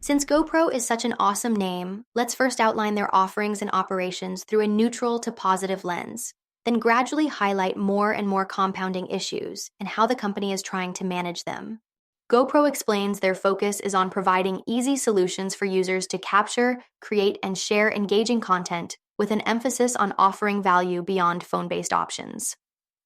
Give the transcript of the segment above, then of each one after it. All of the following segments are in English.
Since GoPro is such an awesome name, let's first outline their offerings and operations through a neutral to positive lens, then gradually highlight more and more compounding issues and how the company is trying to manage them. GoPro explains their focus is on providing easy solutions for users to capture, create, and share engaging content with an emphasis on offering value beyond phone-based options,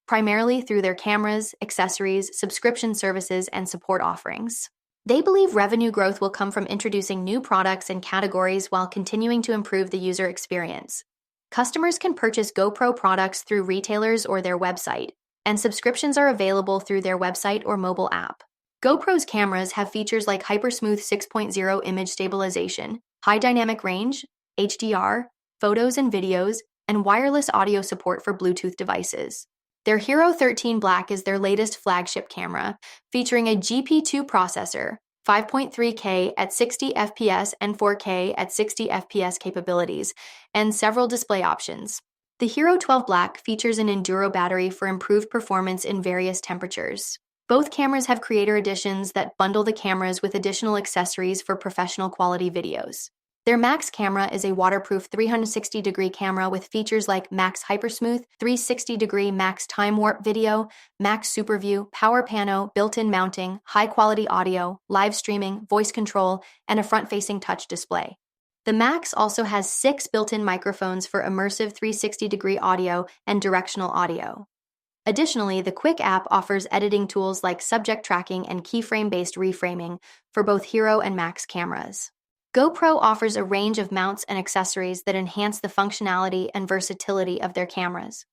primarily through their cameras, accessories, subscription services, and support offerings. They believe revenue growth will come from introducing new products and categories while continuing to improve the user experience. Customers can purchase GoPro products through retailers or their website, and subscriptions are available through their website or mobile app. GoPro's cameras have features like Hypersmooth 6.0 image stabilization, high dynamic range, HDR, photos and videos, and wireless audio support for Bluetooth devices. Their Hero 13 Black is their latest flagship camera, featuring a GP2 processor, 5.3K at 60 FPS and 4K at 60 FPS capabilities, and several display options. The Hero 12 Black features an Enduro battery for improved performance in various temperatures. Both cameras have creator editions that bundle the cameras with additional accessories for professional quality videos. Their Max camera is a waterproof 360-degree camera with features like Max Hypersmooth, 360-degree Max Time Warp Video, Max Super View, Power Pano, built-in mounting, high-quality audio, live streaming, voice control, and a front-facing touch display. The Max also has 6 built-in microphones for immersive 360-degree audio and directional audio. Additionally, the Quick app offers editing tools like subject tracking and keyframe-based reframing for both Hero and Max cameras. GoPro offers a range of mounts and accessories that enhance the functionality and versatility of their cameras.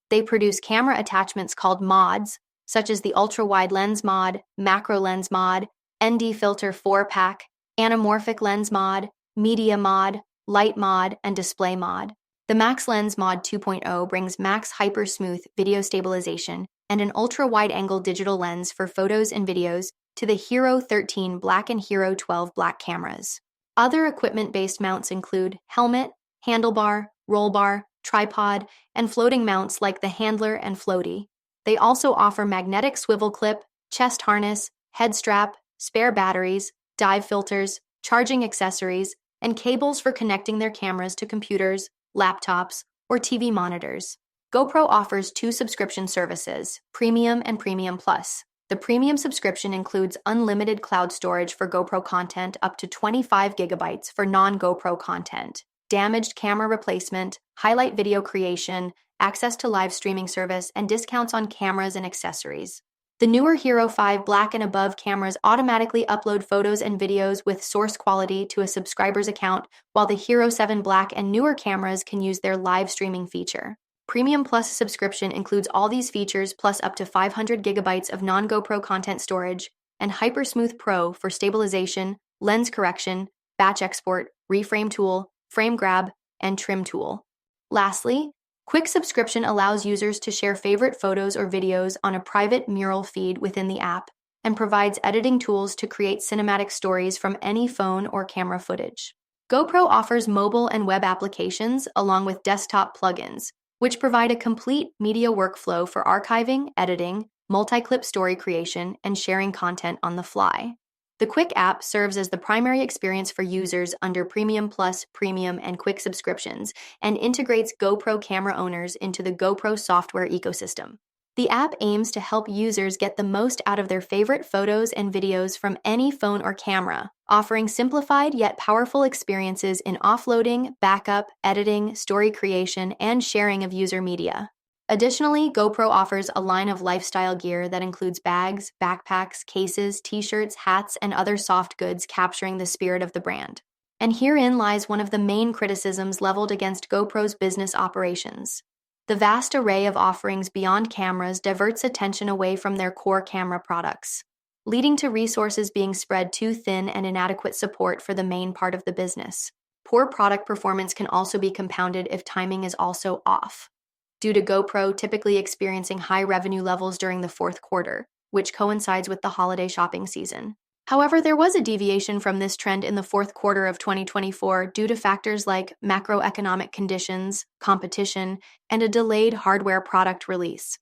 They produce camera attachments called mods, such as the ultra-wide lens mod, macro lens mod, ND filter 4-pack, anamorphic lens mod, media mod, light mod, and display mod. The Max Lens Mod 2.0 brings Max Hypersmooth video stabilization and an ultra-wide-angle digital lens for photos and videos to the Hero 13 Black and Hero 12 Black cameras. Other equipment-based mounts include helmet, handlebar, roll bar, tripod, and floating mounts like the Handler and Floaty. They also offer magnetic swivel clip, chest harness, head strap, spare batteries, dive filters, charging accessories, and cables for connecting their cameras to computers, laptops, or TV monitors. GoPro offers 2 subscription services, Premium and Premium Plus. The Premium subscription includes unlimited cloud storage for GoPro content up to 25 gigabytes for non-GoPro content, damaged camera replacement, highlight video creation, access to live streaming service, and discounts on cameras and accessories. The newer Hero 5 Black and above cameras automatically upload photos and videos with source quality to a subscriber's account, while the Hero 7 Black and newer cameras can use their live streaming feature. Premium Plus subscription includes all these features plus up to 500 gigabytes of non-GoPro content storage, and Hypersmooth Pro for stabilization, lens correction, batch export, reframe tool, frame grab, and trim tool. Lastly, Quick subscription allows users to share favorite photos or videos on a private mural feed within the app and provides editing tools to create cinematic stories from any phone or camera footage. GoPro offers mobile and web applications along with desktop plugins, which provide a complete media workflow for archiving, editing, multi-clip story creation, and sharing content on the fly. The Quick app serves as the primary experience for users under Premium Plus, Premium, and Quick subscriptions and integrates GoPro camera owners into the GoPro software ecosystem. The app aims to help users get the most out of their favorite photos and videos from any phone or camera, offering simplified yet powerful experiences in offloading, backup, editing, story creation, and sharing of user media. Additionally, GoPro offers a line of lifestyle gear that includes bags, backpacks, cases, t-shirts, hats, and other soft goods capturing the spirit of the brand. And herein lies one of the main criticisms leveled against GoPro's business operations. The vast array of offerings beyond cameras diverts attention away from their core camera products, leading to resources being spread too thin and inadequate support for the main part of the business. Poor product performance can also be compounded if timing is also off, due to GoPro typically experiencing high revenue levels during the fourth quarter, which coincides with the holiday shopping season. However, there was a deviation from this trend in the fourth quarter of 2024 due to factors like macroeconomic conditions, competition, and a delayed hardware product release.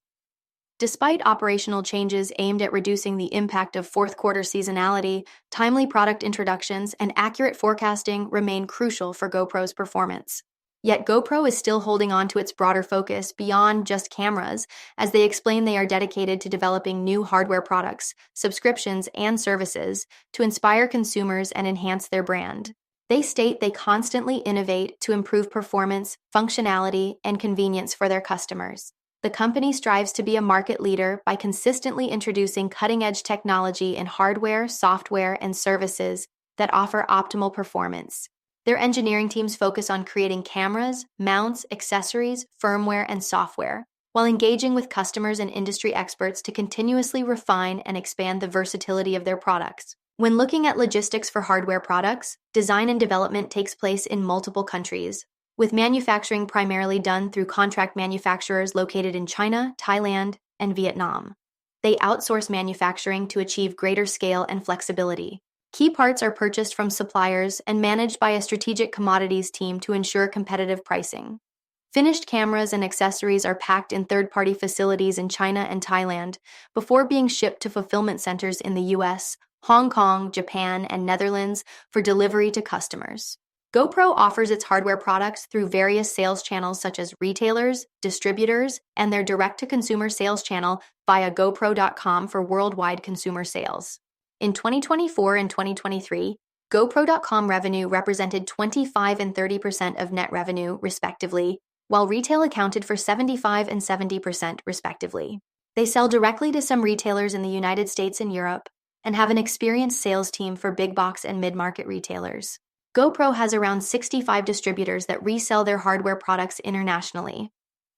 Despite operational changes aimed at reducing the impact of fourth quarter seasonality, timely product introductions and accurate forecasting remain crucial for GoPro's performance. Yet GoPro is still holding on to its broader focus beyond just cameras, as they explain they are dedicated to developing new hardware products, subscriptions, and services to inspire consumers and enhance their brand. They state they constantly innovate to improve performance, functionality, and convenience for their customers. The company strives to be a market leader by consistently introducing cutting-edge technology in hardware, software, and services that offer optimal performance. Their engineering teams focus on creating cameras, mounts, accessories, firmware, and software, while engaging with customers and industry experts to continuously refine and expand the versatility of their products. When looking at logistics for hardware products, design and development takes place in multiple countries, with manufacturing primarily done through contract manufacturers located in China, Thailand, and Vietnam. They outsource manufacturing to achieve greater scale and flexibility. Key parts are purchased from suppliers and managed by a strategic commodities team to ensure competitive pricing. Finished cameras and accessories are packed in third-party facilities in China and Thailand before being shipped to fulfillment centers in the US, Hong Kong, Japan, and Netherlands for delivery to customers. GoPro offers its hardware products through various sales channels such as retailers, distributors, and their direct-to-consumer sales channel via GoPro.com for worldwide consumer sales. In 2024 and 2023, GoPro.com revenue represented 25% and 30% of net revenue, respectively, while retail accounted for 75% and 70%, respectively. They sell directly to some retailers in the United States and Europe, and have an experienced sales team for big box and mid-market retailers. GoPro has around 65 distributors that resell their hardware products internationally.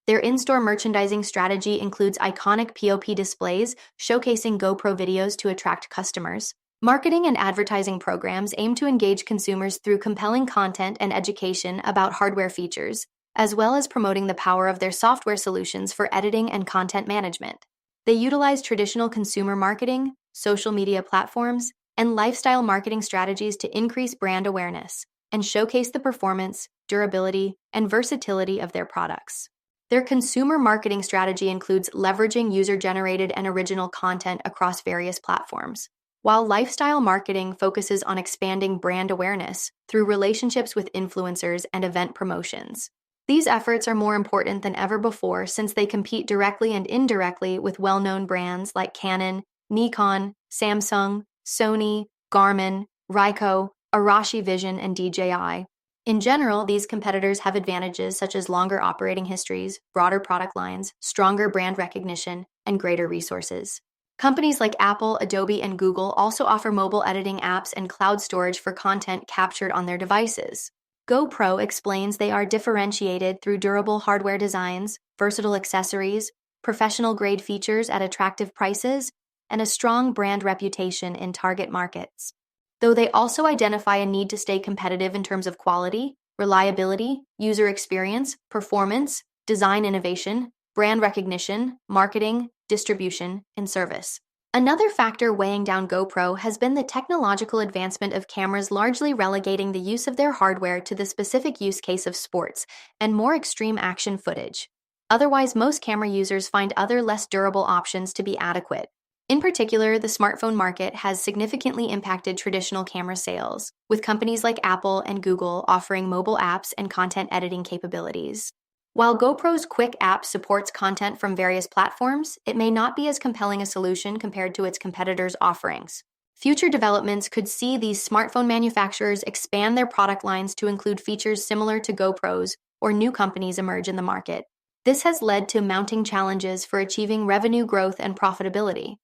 Their in-store merchandising strategy includes iconic POP displays showcasing GoPro videos to attract customers. Marketing and advertising programs aim to engage consumers through compelling content and education about hardware features, as well as promoting the power of their software solutions for editing and content management. They utilize traditional consumer marketing, social media platforms, and lifestyle marketing strategies to increase brand awareness and showcase the performance, durability, and versatility of their products. Their consumer marketing strategy includes leveraging user-generated and original content across various platforms, while lifestyle marketing focuses on expanding brand awareness through relationships with influencers and event promotions. These efforts are more important than ever before since they compete directly and indirectly with well-known brands like Canon, Nikon, Samsung, Sony, Garmin, Ryko, Arashi Vision, and DJI. In general, these competitors have advantages such as longer operating histories, broader product lines, stronger brand recognition, and greater resources. Companies like Apple, Adobe, and Google also offer mobile editing apps and cloud storage for content captured on their devices. GoPro explains they are differentiated through durable hardware designs, versatile accessories, professional-grade features at attractive prices, and a strong brand reputation in target markets. Though they also identify a need to stay competitive in terms of quality, reliability, user experience, performance, design innovation, brand recognition, marketing, distribution, and service. Another factor weighing down GoPro has been the technological advancement of cameras largely relegating the use of their hardware to the specific use case of sports and more extreme action footage. Otherwise, most camera users find other less durable options to be adequate. In particular, the smartphone market has significantly impacted traditional camera sales, with companies like Apple and Google offering mobile apps and content editing capabilities. While GoPro's Quick app supports content from various platforms, it may not be as compelling a solution compared to its competitors' offerings. Future developments could see these smartphone manufacturers expand their product lines to include features similar to GoPro's, or new companies emerge in the market. This has led to mounting challenges for achieving revenue growth and profitability,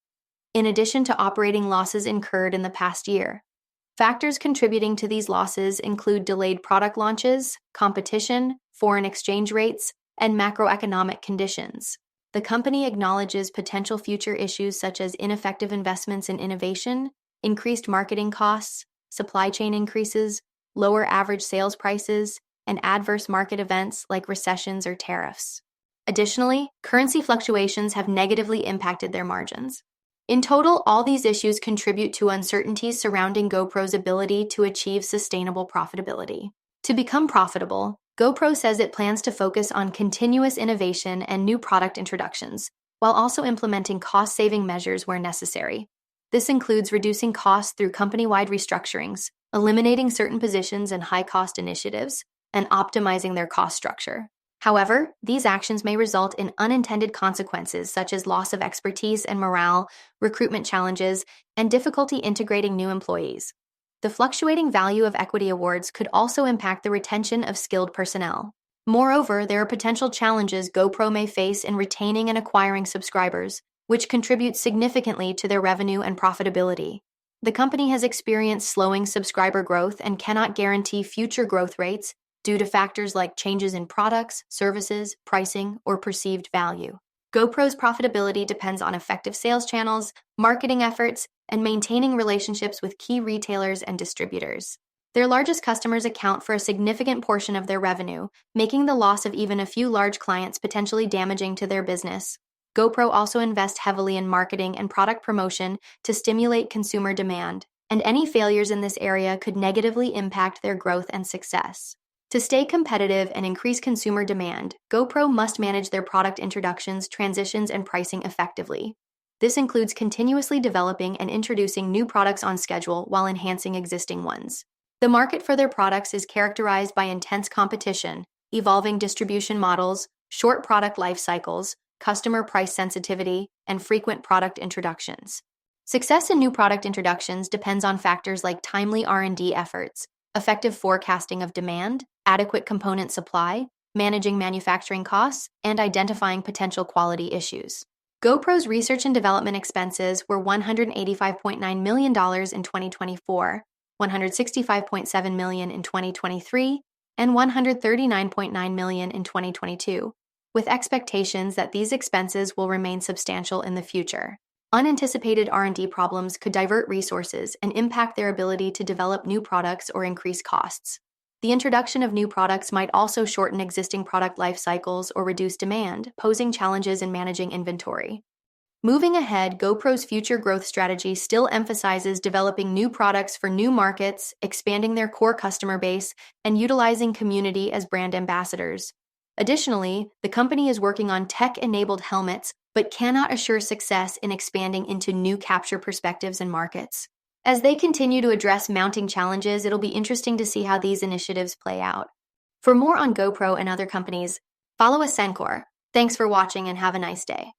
in addition to operating losses incurred in the past year. Factors contributing to these losses include delayed product launches, competition, foreign exchange rates, and macroeconomic conditions. The company acknowledges potential future issues such as ineffective investments in innovation, increased marketing costs, supply chain increases, lower average sales prices, and adverse market events like recessions or tariffs. Additionally, currency fluctuations have negatively impacted their margins. In total, all these issues contribute to uncertainties surrounding GoPro's ability to achieve sustainable profitability. To become profitable, GoPro says it plans to focus on continuous innovation and new product introductions, while also implementing cost-saving measures where necessary. This includes reducing costs through company-wide restructurings, eliminating certain positions and high-cost initiatives, and optimizing their cost structure. However, these actions may result in unintended consequences such as loss of expertise and morale, recruitment challenges, and difficulty integrating new employees. The fluctuating value of equity awards could also impact the retention of skilled personnel. Moreover, there are potential challenges GoPro may face in retaining and acquiring subscribers, which contributes significantly to their revenue and profitability. The company has experienced slowing subscriber growth and cannot guarantee future growth rates due to factors like changes in products, services, pricing, or perceived value. GoPro's profitability depends on effective sales channels, marketing efforts, and maintaining relationships with key retailers and distributors. Their largest customers account for a significant portion of their revenue, making the loss of even a few large clients potentially damaging to their business. GoPro also invests heavily in marketing and product promotion to stimulate consumer demand, and any failures in this area could negatively impact their growth and success. To stay competitive and increase consumer demand, GoPro must manage their product introductions, transitions, and pricing effectively. This includes continuously developing and introducing new products on schedule while enhancing existing ones. The market for their products is characterized by intense competition, evolving distribution models, short product life cycles, customer price sensitivity, and frequent product introductions. Success in new product introductions depends on factors like timely R&D efforts, effective forecasting of demand, adequate component supply, managing manufacturing costs, and identifying potential quality issues. GoPro's research and development expenses were $185.9 million in 2024, $165.7 million in 2023, and $139.9 million in 2022, with expectations that these expenses will remain substantial in the future. Unanticipated R&D problems could divert resources and impact their ability to develop new products or increase costs. The introduction of new products might also shorten existing product life cycles or reduce demand, posing challenges in managing inventory. Moving ahead, GoPro's future growth strategy still emphasizes developing new products for new markets, expanding their core customer base, and utilizing community as brand ambassadors. Additionally, the company is working on tech-enabled helmets, but cannot assure success in expanding into new capture perspectives and markets. As they continue to address mounting challenges, it'll be interesting to see how these initiatives play out. For more on GoPro and other companies, follow Ascencore. Thanks for watching and have a nice day.